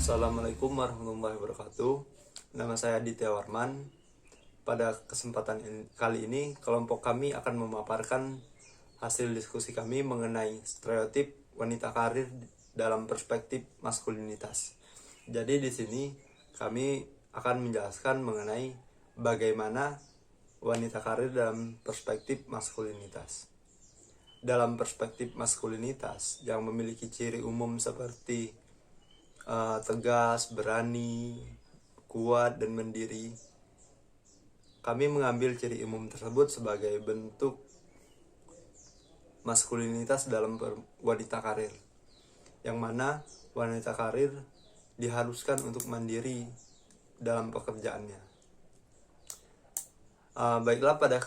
Assalamualaikum warahmatullahi wabarakatuh. Nama saya Aditya Warman. Pada kesempatan kali ini, kelompok kami akan memaparkan hasil diskusi kami mengenai stereotip wanita karir dalam perspektif maskulinitas. Jadi di sini kami akan menjelaskan mengenai bagaimana wanita karir dalam perspektif maskulinitas. Dalam perspektif maskulinitas yang memiliki ciri umum seperti tegas, berani, kuat, dan mandiri. Kami mengambil ciri umum tersebut sebagai bentuk maskulinitas dalam wanita karir, yang mana wanita karir diharuskan untuk mandiri dalam pekerjaannya. Baiklah, pada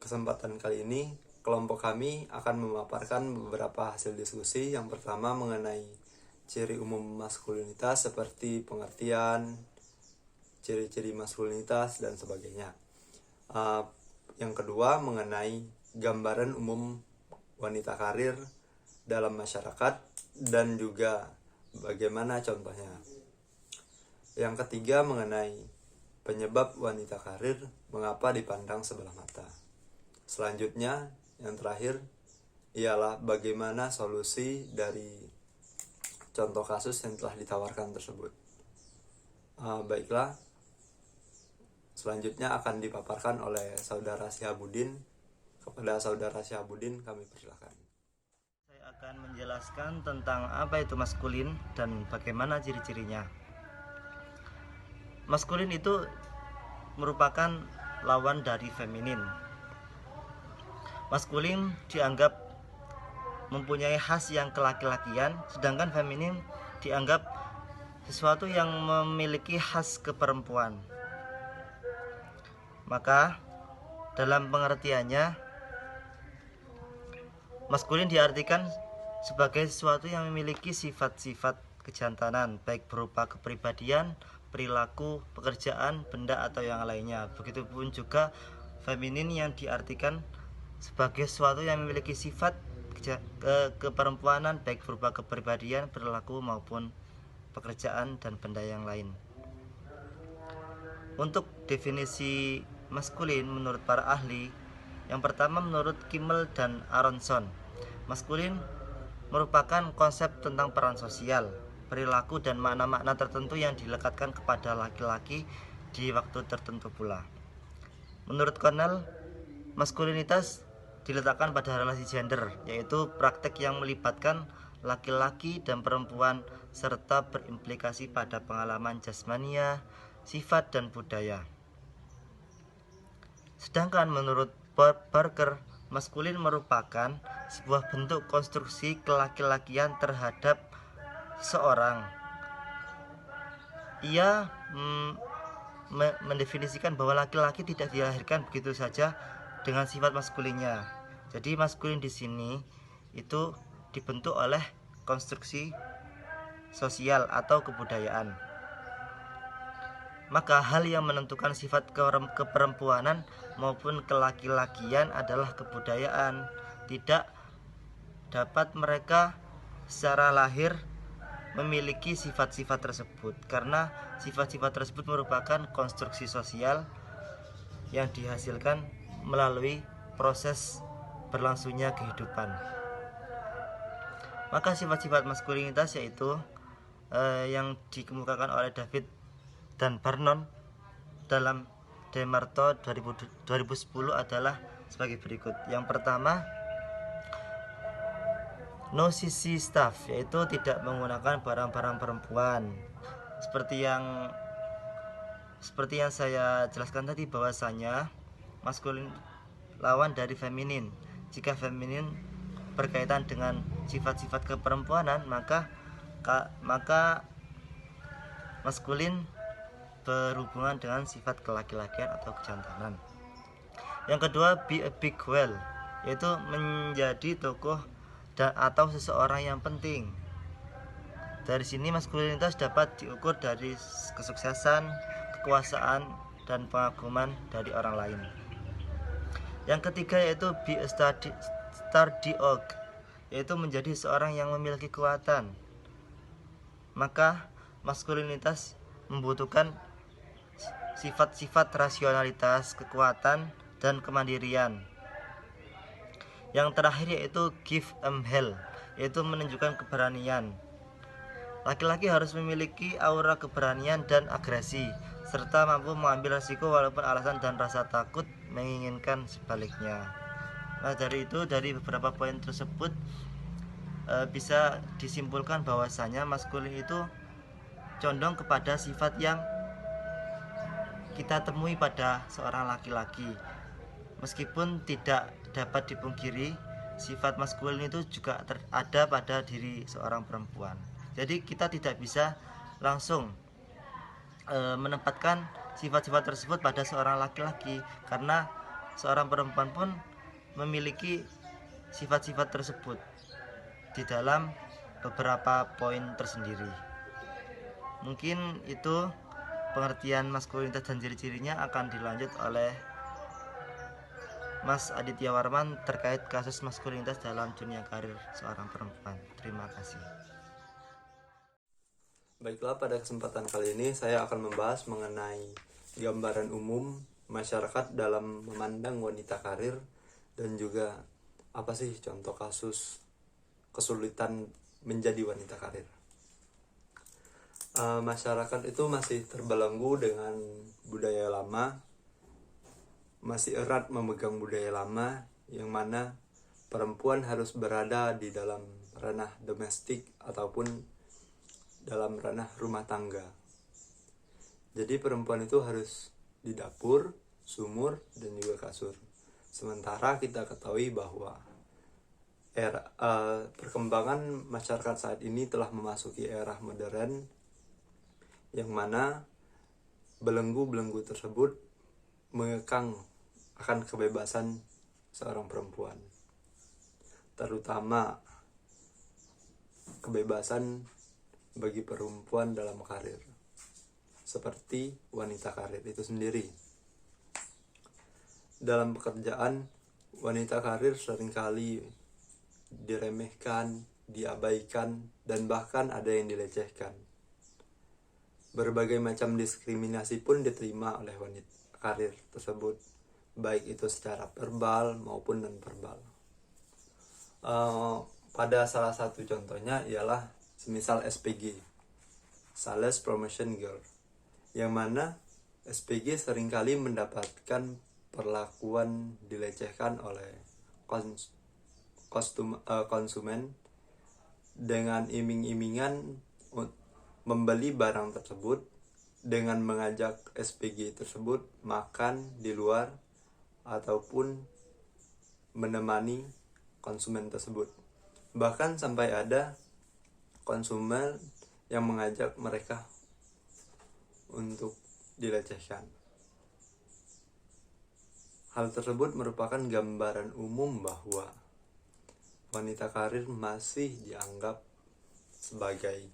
kesempatan kali ini kelompok kami akan memaparkan beberapa hasil diskusi. Yang pertama mengenai ciri umum maskulinitas seperti pengertian, ciri-ciri maskulinitas, dan sebagainya. Yang kedua mengenai gambaran umum wanita karir dalam masyarakat dan juga bagaimana contohnya. Yang ketiga mengenai penyebab wanita karir mengapa dipandang sebelah mata. Selanjutnya, yang terakhir ialah bagaimana solusi dari contoh kasus yang telah ditawarkan tersebut. Baiklah, selanjutnya akan dipaparkan oleh Saudara Syihabudin. Kepada Saudara Syihabudin kami persilakan. Saya akan menjelaskan tentang apa itu maskulin dan bagaimana ciri-cirinya. Maskulin itu merupakan lawan dari feminin. Maskulin dianggap mempunyai khas yang kelaki-lakian, sedangkan feminin dianggap sesuatu yang memiliki khas keperempuan. Maka dalam pengertiannya, maskulin diartikan sebagai sesuatu yang memiliki sifat-sifat kejantanan, baik berupa kepribadian, perilaku, pekerjaan, benda, atau yang lainnya. Begitupun juga feminin yang diartikan sebagai sesuatu yang memiliki sifat keperempuanan, baik berupa kepribadian, perilaku, maupun pekerjaan dan benda yang lain. Untuk definisi maskulin menurut para ahli, yang pertama menurut Kimmel dan Aronson, maskulin merupakan konsep tentang peran sosial, perilaku, dan makna-makna tertentu yang dilekatkan kepada laki-laki di waktu tertentu pula. Menurut Connell, maskulinitas diletakkan pada relasi gender, yaitu praktek yang melibatkan laki-laki dan perempuan serta berimplikasi pada pengalaman jasmania, sifat, dan budaya. Sedangkan menurut Barker, maskulin merupakan sebuah bentuk konstruksi kelaki-lakian terhadap seorang. Ia mendefinisikan bahwa laki-laki tidak dilahirkan begitu saja dengan sifat maskulinnya. Jadi maskulin di sini itu dibentuk oleh konstruksi sosial atau kebudayaan. Maka hal yang menentukan sifat keperempuanan maupun kelaki-lakian adalah kebudayaan. Tidak dapat mereka secara lahir memiliki sifat-sifat tersebut, karena sifat-sifat tersebut merupakan konstruksi sosial yang dihasilkan melalui proses berlangsungnya kehidupan. Maka sifat-sifat maskulinitas yaitu yang dikemukakan oleh David dan Barnon dalam Demarto 2010 adalah sebagai berikut. Yang pertama, no sissy stuff, yaitu tidak menggunakan barang-barang perempuan. Seperti yang saya jelaskan tadi, bahwasanya maskulin lawan dari feminin. Jika feminin berkaitan dengan sifat-sifat keperempuanan, maka maskulin berhubungan dengan sifat kelaki-lakian atau kejantanan. Yang kedua, be a big whale, yaitu menjadi tokoh atau seseorang yang penting. Dari sini maskulinitas dapat diukur dari kesuksesan, kekuasaan, dan pengaguman dari orang lain. Yang ketiga yaitu be a sturdy oak, yaitu menjadi seorang yang memiliki kekuatan. Maka maskulinitas membutuhkan sifat-sifat rasionalitas, kekuatan, dan kemandirian. Yang terakhir yaitu give hell, yaitu menunjukkan keberanian. Laki-laki harus memiliki aura keberanian dan agresi, serta mampu mengambil resiko walaupun alasan dan rasa takut menginginkan sebaliknya. Nah, dari beberapa poin tersebut bisa disimpulkan bahwasanya maskulin itu condong kepada sifat yang kita temui pada seorang laki-laki. Meskipun tidak dapat dipungkiri, sifat maskulin itu juga ada pada diri seorang perempuan. Jadi kita tidak bisa langsung menempatkan sifat-sifat tersebut pada seorang laki-laki, karena seorang perempuan pun memiliki sifat-sifat tersebut di dalam beberapa poin tersendiri. Mungkin itu pengertian maskulinitas dan ciri-cirinya akan dilanjut oleh Mas Aditya Warman terkait kasus maskulinitas dalam dunia karir seorang perempuan. Terima kasih. Baiklah, pada kesempatan kali ini saya akan membahas mengenai gambaran umum masyarakat dalam memandang wanita karir dan juga apa sih contoh kasus kesulitan menjadi wanita karir. Masyarakat itu masih terbelenggu dengan budaya lama, masih erat memegang budaya lama yang mana perempuan harus berada di dalam ranah domestik ataupun dalam ranah rumah tangga. Jadi perempuan itu harus di dapur, sumur, dan juga kasur. Sementara kita ketahui bahwa perkembangan masyarakat saat ini telah memasuki era modern, yang mana belenggu-belenggu tersebut mengekang akan kebebasan seorang perempuan, terutama kebebasan bagi perempuan dalam karir, seperti wanita karir itu sendiri. Dalam pekerjaan, wanita karir seringkali diremehkan, diabaikan, dan bahkan ada yang dilecehkan. Berbagai macam diskriminasi pun diterima oleh wanita karir tersebut, baik itu secara verbal maupun non-verbal. Pada salah satu contohnya ialah semisal SPG, Sales Promotion Girl, yang mana SPG seringkali mendapatkan perlakuan dilecehkan oleh konsumen dengan iming-imingan membeli barang tersebut dengan mengajak SPG tersebut makan di luar ataupun menemani konsumen tersebut. Bahkan sampai ada konsumen yang mengajak mereka untuk dilecehkan. Hal tersebut merupakan gambaran umum bahwa wanita karir masih dianggap sebagai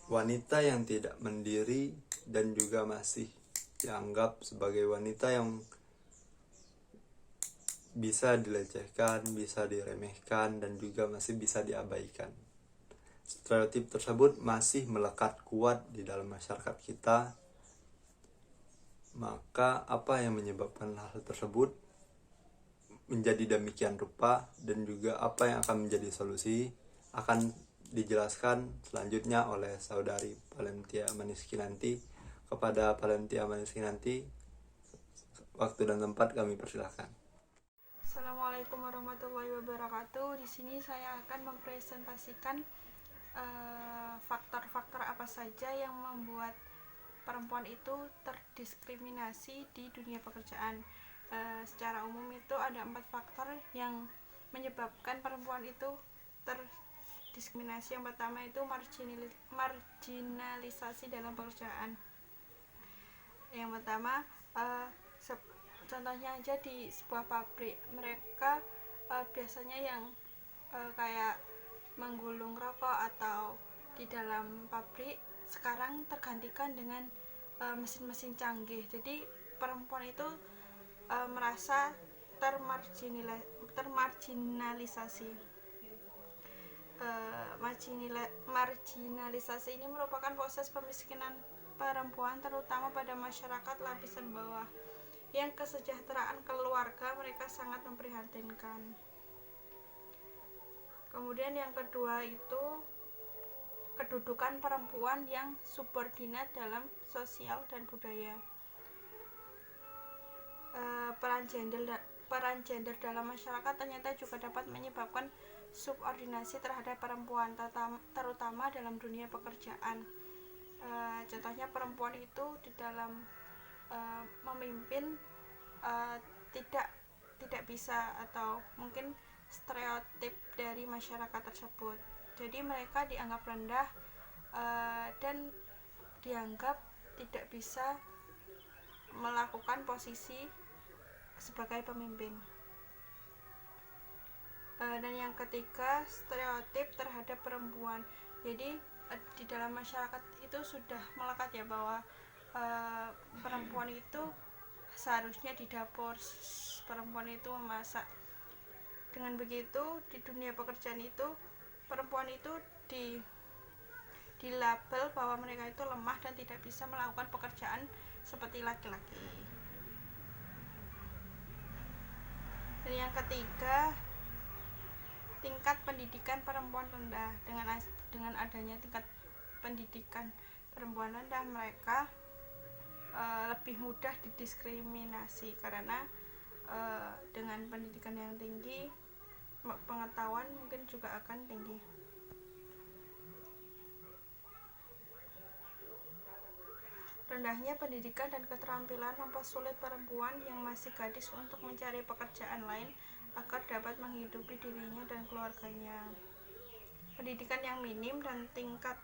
wanita yang tidak mandiri dan juga masih dianggap sebagai wanita yang bisa dilecehkan, bisa diremehkan, dan juga masih bisa diabaikan. Stereotip tersebut masih melekat kuat di dalam masyarakat kita. Maka apa yang menyebabkan hal tersebut menjadi demikian rupa dan juga apa yang akan menjadi solusi akan dijelaskan selanjutnya oleh saudari Valentia Maniskinanti. Kepada Valentia Maniskinanti, waktu dan tempat kami persilahkan. Assalamualaikum warahmatullahi wabarakatuh. Di sini saya akan mempresentasikan faktor-faktor apa saja yang membuat perempuan itu terdiskriminasi di dunia pekerjaan. Secara umum itu ada 4 faktor yang menyebabkan perempuan itu terdiskriminasi. Yang pertama itu marginalisasi dalam pekerjaan. Yang pertama, contohnya aja di sebuah pabrik, mereka biasanya yang kayak menggulung rokok atau di dalam pabrik sekarang tergantikan dengan mesin-mesin canggih. Jadi perempuan itu merasa termarginalisasi. Marginalisasi ini merupakan proses pemiskinan perempuan terutama pada masyarakat lapisan bawah yang kesejahteraan keluarga mereka sangat memprihatinkan. Kemudian yang kedua itu kedudukan perempuan yang subordinat dalam sosial dan budaya. Peran gender dalam masyarakat ternyata juga dapat menyebabkan subordinasi terhadap perempuan, terutama dalam dunia pekerjaan. Contohnya perempuan itu di dalam memimpin tidak bisa, atau mungkin stereotip dari masyarakat tersebut. Jadi mereka dianggap rendah dan dianggap tidak bisa melakukan posisi sebagai pemimpin. Dan yang ketiga, stereotip terhadap perempuan. Jadi di dalam masyarakat itu sudah melekat ya bahwa perempuan itu seharusnya di dapur, perempuan itu memasak. Dengan begitu di dunia pekerjaan itu perempuan itu dilabel bahwa mereka itu lemah dan tidak bisa melakukan pekerjaan seperti laki-laki. Dan yang ketiga, tingkat pendidikan perempuan rendah. Dengan adanya tingkat pendidikan perempuan rendah, mereka lebih mudah didiskriminasi karena dengan pendidikan yang tinggi, pengetahuan mungkin juga akan tinggi. Rendahnya pendidikan dan keterampilan mempersulit perempuan yang masih gadis untuk mencari pekerjaan lain agar dapat menghidupi dirinya dan keluarganya. Pendidikan yang minim dan tingkat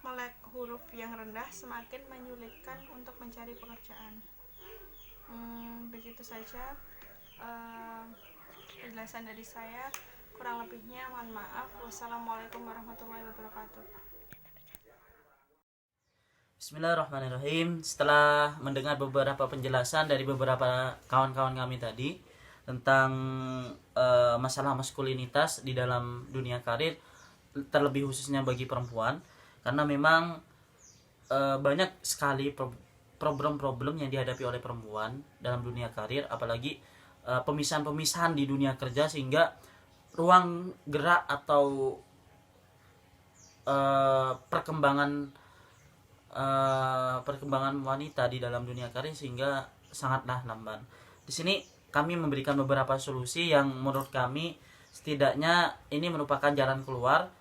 melek huruf yang rendah semakin menyulitkan untuk mencari pekerjaan. Begitu saja penjelasan dari saya. Kurang lebihnya mohon maaf. Wassalamualaikum warahmatullahi wabarakatuh. Bismillahirrahmanirrahim. Setelah mendengar beberapa penjelasan dari beberapa kawan-kawan kami tadi tentang masalah maskulinitas di dalam dunia karir, terlebih khususnya bagi perempuan, karena memang banyak sekali problem-problem yang dihadapi oleh perempuan dalam dunia karir, apalagi pemisahan-pemisahan di dunia kerja, sehingga ruang gerak atau perkembangan wanita di dalam dunia karir sehingga sangatlah lamban. Di sini kami memberikan beberapa solusi yang menurut kami setidaknya ini merupakan jalan keluar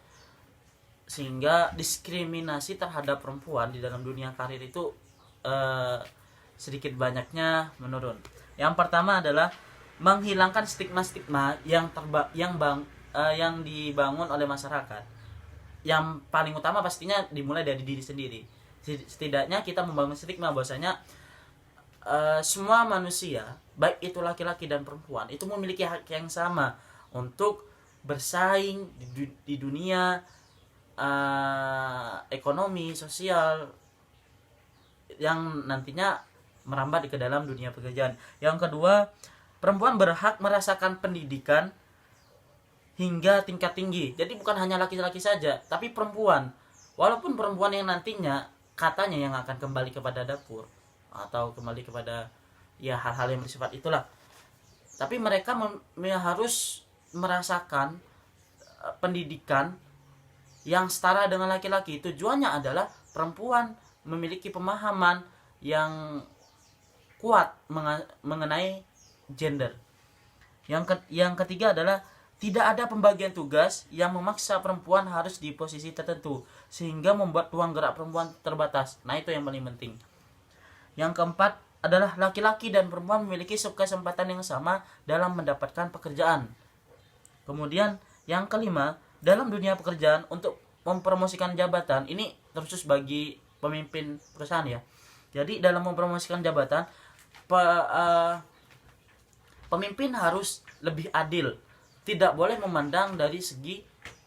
sehingga diskriminasi terhadap perempuan di dalam dunia karir itu sedikit banyaknya menurun. Yang pertama adalah menghilangkan stigma-stigma yang dibangun oleh masyarakat. Yang paling utama pastinya dimulai dari diri sendiri. Setidaknya kita membangun stigma bahwasanya semua manusia, baik itu laki-laki dan perempuan, itu memiliki hak yang sama untuk bersaing di dunia ekonomi, sosial yang nantinya merambat ke dalam dunia pekerjaan. Yang kedua, perempuan berhak merasakan pendidikan hingga tingkat tinggi. Jadi bukan hanya laki-laki saja, tapi perempuan. Walaupun perempuan yang nantinya katanya yang akan kembali kepada dapur atau kembali kepada ya hal-hal yang bersifat itulah, tapi mereka harus merasakan pendidikan yang setara dengan laki-laki. Tujuannya adalah perempuan memiliki pemahaman yang kuat mengenai gender. Yang ketiga adalah tidak ada pembagian tugas yang memaksa perempuan harus di posisi tertentu sehingga membuat ruang gerak perempuan terbatas. Nah, itu yang paling penting. Yang keempat adalah laki-laki dan perempuan memiliki kesempatan yang sama dalam mendapatkan pekerjaan. Kemudian yang kelima, dalam dunia pekerjaan untuk mempromosikan jabatan, ini khusus bagi pemimpin perusahaan ya. Jadi dalam mempromosikan jabatan, pemimpin harus lebih adil. Tidak boleh memandang dari segi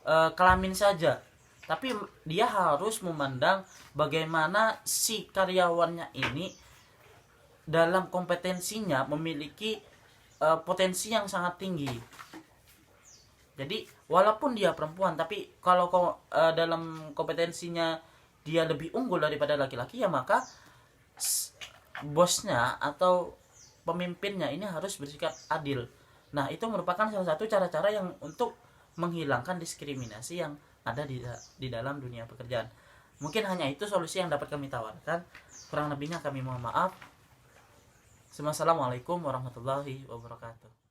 kelamin saja, tapi dia harus memandang bagaimana si karyawannya ini dalam kompetensinya memiliki potensi yang sangat tinggi. Jadi walaupun dia perempuan, tapi kalau dalam kompetensinya dia lebih unggul daripada laki-laki, ya maka bosnya atau pemimpinnya ini harus bersikap adil. Nah, itu merupakan salah satu cara-cara yang untuk menghilangkan diskriminasi yang ada di dalam dunia pekerjaan. Mungkin hanya itu solusi yang dapat kami tawarkan. Kurang lebihnya kami mohon maaf. Assalamualaikum warahmatullahi wabarakatuh.